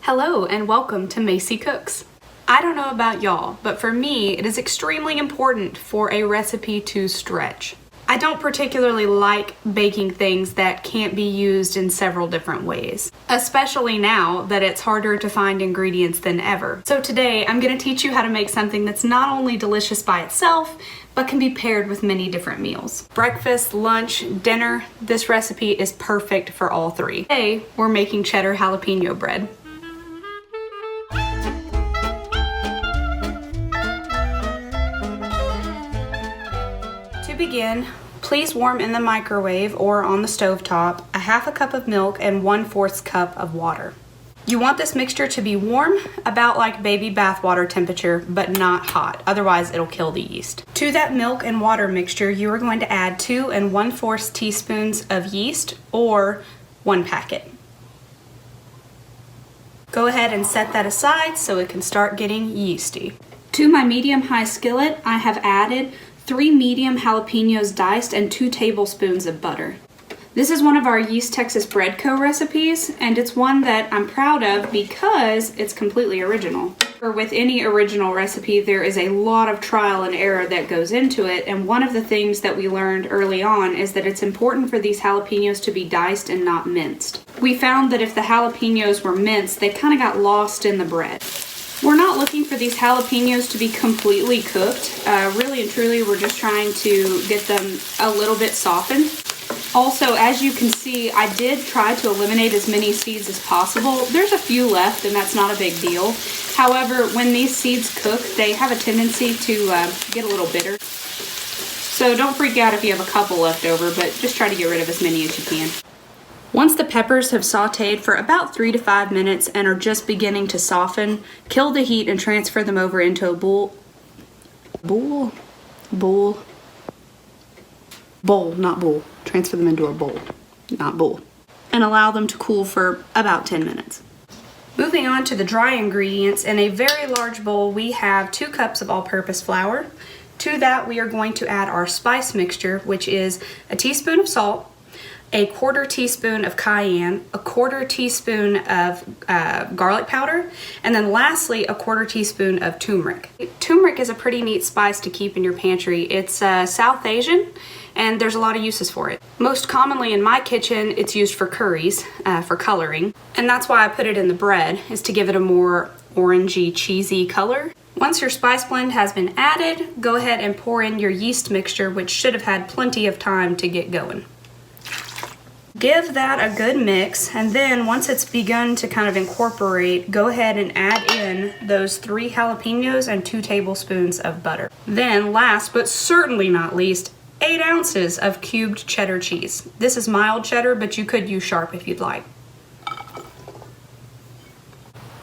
Hello and welcome to Macy Cooks. I don't know about y'all, but for me it is extremely important for a recipe to stretch. I don't particularly like baking things that can't be used in several different ways, especially now that it's harder to find ingredients than ever. So today I'm going to teach you how to make something that's not only delicious by itself, but can be paired with many different meals. Breakfast, lunch, dinner, this recipe is perfect for all three. Today we're making cheddar jalapeno bread. To begin, please warm in the microwave or on the stovetop a half a cup of milk and 1/4 cup of water. You want this mixture to be warm, about like baby bath water temperature, but not hot, otherwise it'll kill the yeast. To that milk and water mixture, you are going to add 2 1/4 teaspoons of yeast, or 1 packet. Go ahead and set that aside so it can start getting yeasty. To my medium-high skillet, I have added 3 medium jalapenos diced and 2 tablespoons of butter. This is one of our Yeast Texas Bread Co. recipes, and it's one that I'm proud of because it's completely original. With any original recipe, there is a lot of trial and error that goes into it, and one of the things that we learned early on is that it's important for these jalapenos to be diced and not minced. We found that if the jalapenos were minced, they kind of got lost in the bread. We're not looking for these jalapenos to be completely cooked. Really and truly, we're just trying to get them a little bit softened. Also, as you can see, I did try to eliminate as many seeds as possible. There's a few left, and that's not a big deal. However, when these seeds cook, they have a tendency to get a little bitter. So don't freak out if you have a couple left over, but just try to get rid of as many as you can. Once the peppers have sauteed for about 3 to 5 minutes and are just beginning to soften, kill the heat and transfer them over into a bowl, not bowl. Transfer them into a bowl, not bowl. And allow them to cool for about 10 minutes. Moving on to the dry ingredients, in a very large bowl we have 2 cups of all-purpose flour. To that we are going to add our spice mixture, which is a teaspoon of salt, a 1/4 teaspoon of cayenne, a 1/4 teaspoon of garlic powder, and then lastly a 1/4 teaspoon of turmeric. Turmeric is a pretty neat spice to keep in your pantry. It's South Asian, and there's a lot of uses for it. Most commonly in my kitchen, it's used for curries, for coloring, and that's why I put it in the bread, is to give it a more orangey, cheesy color. Once your spice blend has been added, go ahead and pour in your yeast mixture, which should have had plenty of time to get going. Give that a good mix, and then once it's begun to kind of incorporate, go ahead and add in those 3 jalapenos and 2 tablespoons of butter. Then last but certainly not least, 8 ounces of cubed cheddar cheese. This is mild cheddar, but you could use sharp if you'd like.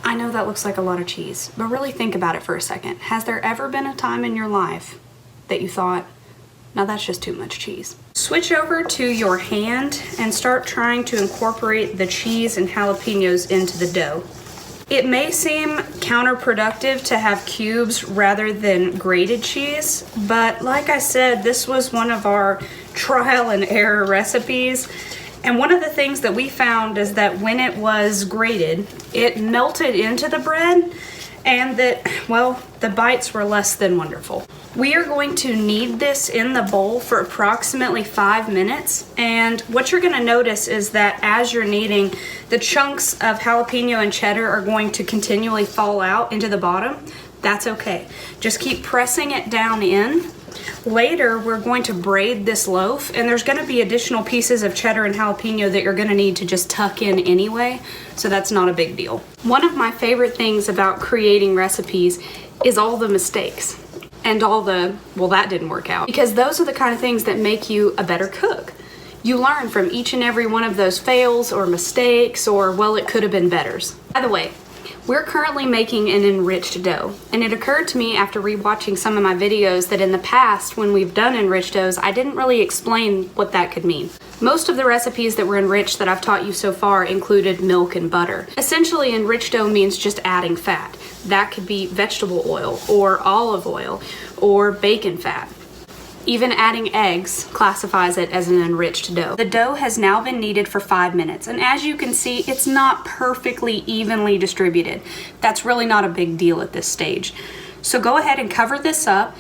I know that looks like a lot of cheese, but really think about it for a second. Has there ever been a time in your life that you thought, now that's just too much cheese? Switch over to your hand and start trying to incorporate the cheese and jalapenos into the dough. It may seem counterproductive to have cubes rather than grated cheese, but like I said, this was one of our trial and error recipes. And one of the things that we found is that when it was grated, it melted into the bread, and that, well, the bites were less than wonderful. We are going to knead this in the bowl for approximately 5 minutes, and what you're going to notice is that as you're kneading, the chunks of jalapeno and cheddar are going to continually fall out into the bottom. That's okay. Just keep pressing it down in. Later, we're going to braid this loaf, and there's going to be additional pieces of cheddar and jalapeno that you're going to need to just tuck in anyway, so that's not a big deal. One of my favorite things about creating recipes is all the mistakes and all the, well, that didn't work out, because those are the kind of things that make you a better cook. You learn from each and every one of those fails or mistakes or, well, it could have been betters. By the way, we're currently making an enriched dough, and it occurred to me after rewatching some of my videos that in the past when we've done enriched doughs, I didn't really explain what that could mean. Most of the recipes that were enriched that I've taught you so far included milk and butter. Essentially, enriched dough means just adding fat. That could be vegetable oil or olive oil or bacon fat. Even adding eggs classifies it as an enriched dough. The dough has now been kneaded for 5 minutes, and as you can see, it's not perfectly evenly distributed. That's really not a big deal at this stage. So go ahead and cover this up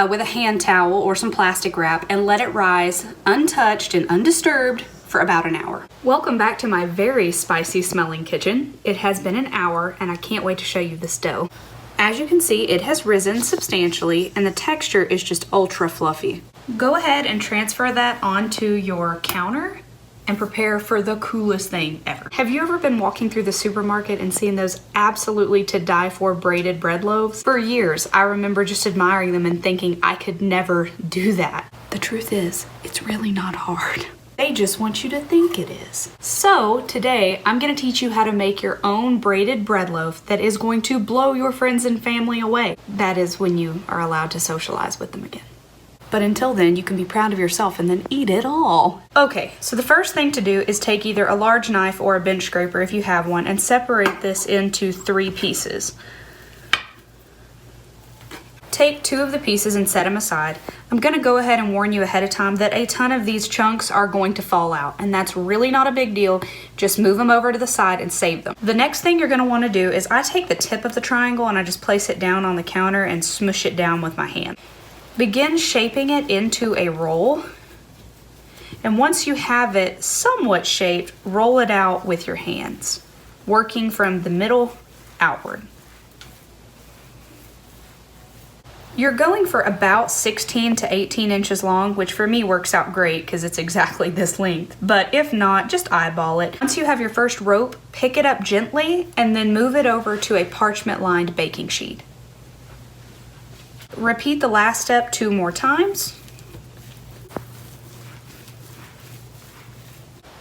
with a hand towel or some plastic wrap and let it rise untouched and undisturbed for about an hour. Welcome back to my very spicy smelling kitchen. It has been an hour and I can't wait to show you this dough. As you can see, it has risen substantially and the texture is just ultra fluffy. Go ahead and transfer that onto your counter and prepare for the coolest thing ever. Have you ever been walking through the supermarket and seen those absolutely to die for braided bread loaves? For years, I remember just admiring them and thinking I could never do that. The truth is, it's really not hard. They just want you to think it is. So today, I'm gonna teach you how to make your own braided bread loaf that is going to blow your friends and family away. That is when you are allowed to socialize with them again. But until then, you can be proud of yourself and then eat it all. Okay, so the first thing to do is take either a large knife or a bench scraper if you have one and separate this into 3 pieces. Take 2 of the pieces and set them aside. I'm gonna go ahead and warn you ahead of time that a ton of these chunks are going to fall out, and that's really not a big deal. Just move them over to the side and save them. The next thing you're gonna wanna do is I take the tip of the triangle and I just place it down on the counter and smush it down with my hand. Begin shaping it into a roll, and once you have it somewhat shaped, roll it out with your hands, working from the middle outward. You're going for about 16 to 18 inches long, which for me works out great because it's exactly this length, but if not, just eyeball it. Once you have your first rope, pick it up gently and then move it over to a parchment-lined baking sheet. Repeat the last step 2 more times.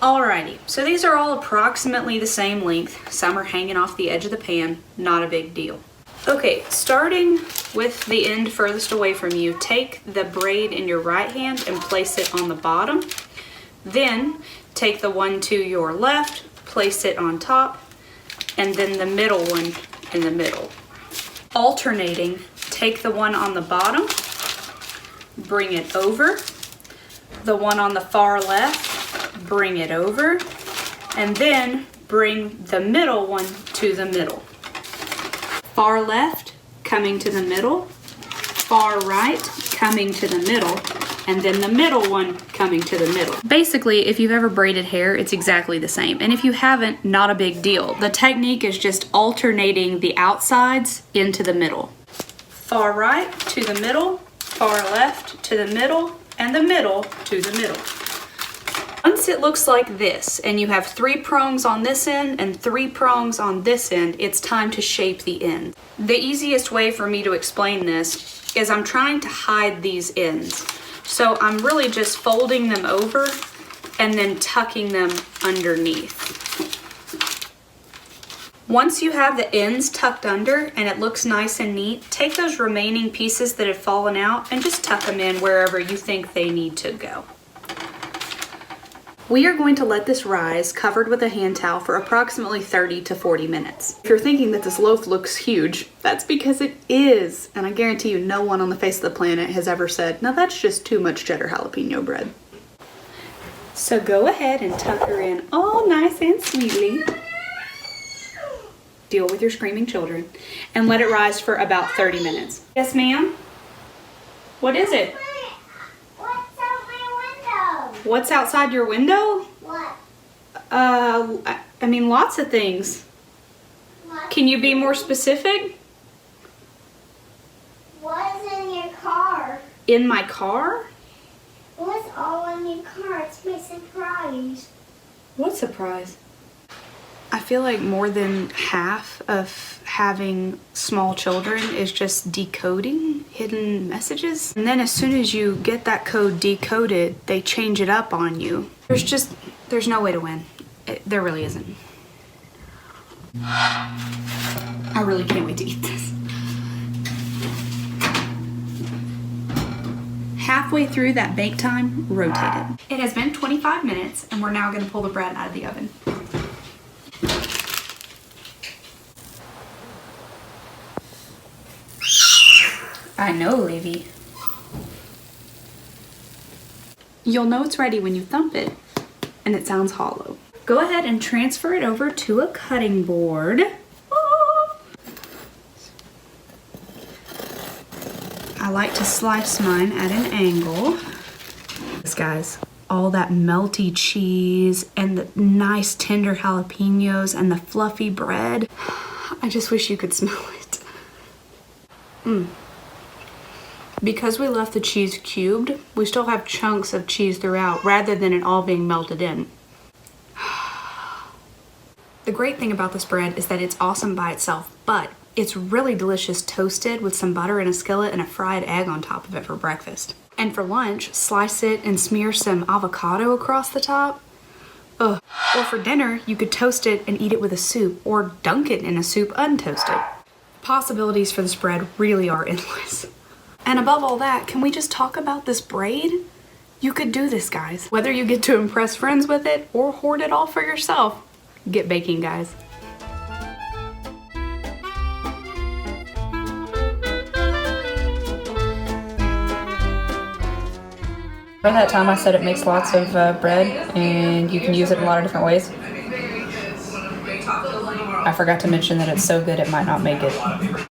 Alrighty, so these are all approximately the same length. Some are hanging off the edge of the pan, not a big deal. Okay, starting with the end furthest away from you, take the braid in your right hand and place it on the bottom. Then take the one to your left, place it on top, and then the middle one in the middle. Alternating, take the one on the bottom, bring it over, the one on the far left, bring it over, and then bring the middle one to the middle. Far left, coming to the middle, far right, coming to the middle, and then the middle one coming to the middle. Basically, if you've ever braided hair, it's exactly the same. And if you haven't, not a big deal. The technique is just alternating the outsides into the middle. Far right to the middle, far left to the middle, and the middle to the middle. Once it looks like this, and you have 3 prongs on this end and 3 prongs on this end, it's time to shape the end. The easiest way for me to explain this is I'm trying to hide these ends. So I'm really just folding them over and then tucking them underneath. Once you have the ends tucked under and it looks nice and neat, take those remaining pieces that have fallen out and just tuck them in wherever you think they need to go. We are going to let this rise covered with a hand towel for approximately 30 to 40 minutes. If you're thinking that this loaf looks huge, that's because it is. And I guarantee you no one on the face of the planet has ever said, "Now that's just too much cheddar jalapeno bread." So go ahead and tuck her in all nice and sweetly. Deal with your screaming children. And let it rise for about 30 minutes. Yes, ma'am? What is it? What's outside your window? What? I mean, lots of things. What? Can you be more specific? What's in your car? In my car? What's all in your car? It's my surprise. What surprise? I feel like more than half of having small children is just decoding hidden messages. And then as soon as you get that code decoded, they change it up on you. There's no way to win. There really isn't. I really can't wait to eat this. Halfway through that bake time, rotate it. It has been 25 minutes and we're now gonna pull the bread out of the oven. I know, Levy. You'll know it's ready when you thump it and it sounds hollow. Go ahead and transfer it over to a cutting board. I like to slice mine at an angle. This, guys, all that melty cheese and the nice tender jalapenos and the fluffy bread. I just wish you could smell it. Because we left the cheese cubed, we still have chunks of cheese throughout rather than it all being melted in. The great thing about this bread is that it's awesome by itself, but it's really delicious toasted with some butter in a skillet and a fried egg on top of it for breakfast. And for lunch, slice it and smear some avocado across the top. Ugh. Or for dinner, you could toast it and eat it with a soup or dunk it in a soup untoasted. Possibilities for this bread really are endless. And above all that, can we just talk about this braid? You could do this, guys. Whether you get to impress friends with it or hoard it all for yourself, get baking, guys. Remember that time I said it makes lots of bread and you can use it in a lot of different ways? I forgot to mention that it's so good it might not make it.